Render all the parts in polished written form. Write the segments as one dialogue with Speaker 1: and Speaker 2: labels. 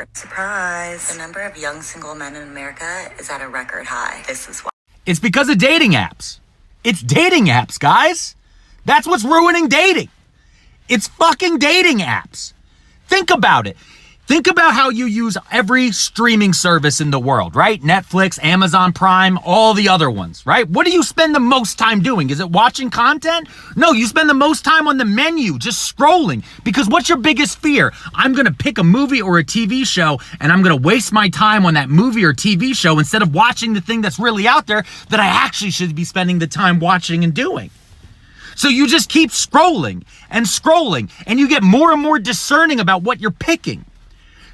Speaker 1: for surprise. The number of young single men in America is at a record high. This is why.
Speaker 2: It's because of dating apps. It's dating apps, guys. That's what's ruining dating. It's fucking dating apps. Think about it. Think about how you use every streaming service in the world, right? Netflix, Amazon Prime, all the other ones, right? What do you spend the most time doing? Is it watching content? No, you spend the most time on the menu, just scrolling. Because what's your biggest fear? I'm going to pick a movie or a TV show and I'm going to waste my time on that movie or TV show instead of watching the thing that's really out there that I actually should be spending the time watching and doing. So you just keep scrolling and you get more and more discerning about what you're picking.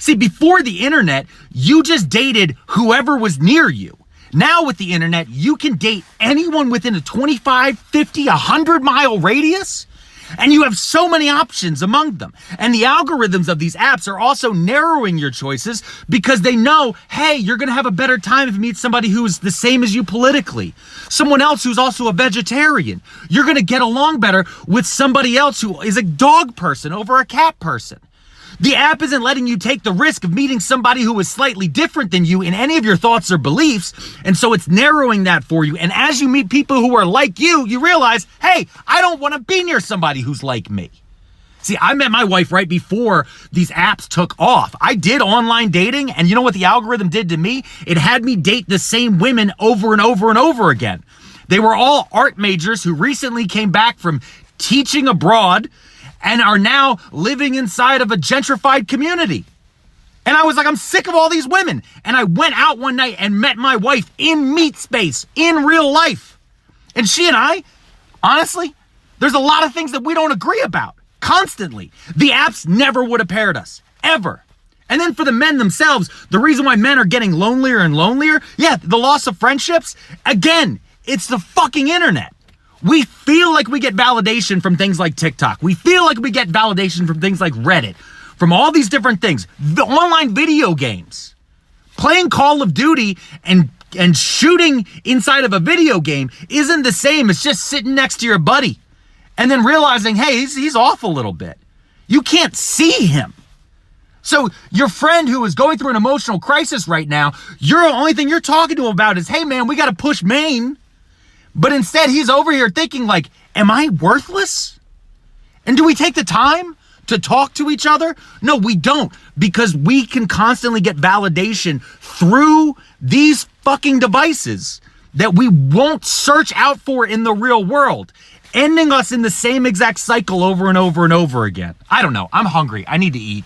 Speaker 2: See, before the internet, you just dated whoever was near you. Now with the internet, you can date anyone within a 25, 50, 100-mile radius. And you have so many options among them. And the algorithms of these apps are also narrowing your choices because they know, hey, you're going to have a better time if you meet somebody who's the same as you politically. Someone else who's also a vegetarian. You're going to get along better with somebody else who is a dog person over a cat person. The app isn't letting you take the risk of meeting somebody who is slightly different than you in any of your thoughts or beliefs, and so it's narrowing that for you. And as you meet people who are like you realize, hey, I don't want to be near somebody who's like me. See, I met my wife right before these apps took off. I did online dating, and you know what the algorithm did to me? It had me date the same women over and over and over again. They were all art majors who recently came back from teaching abroad and are now living inside of a gentrified community. And I was like, I'm sick of all these women. And I went out one night and met my wife in meat space, in real life. And she and I, honestly, there's a lot of things that we don't agree about, constantly. The apps never would have paired us, ever. And then for the men themselves, the reason why men are getting lonelier and lonelier, the loss of friendships, again, it's the fucking internet. We feel like we get validation from things like TikTok. We feel like we get validation from things like Reddit, from all these different things. The online video games. Playing Call of Duty and shooting inside of a video game isn't the same as just sitting next to your buddy and then realizing, hey, he's off a little bit. You can't see him. So your friend who is going through an emotional crisis right now, the only thing you're talking to him about is, hey man, we got to push Maine. But instead, he's over here thinking like, am I worthless? And do we take the time to talk to each other? No, we don't, because we can constantly get validation through these fucking devices that we won't search out for in the real world, ending us in the same exact cycle over and over and over again. I don't know. I'm hungry. I need to eat.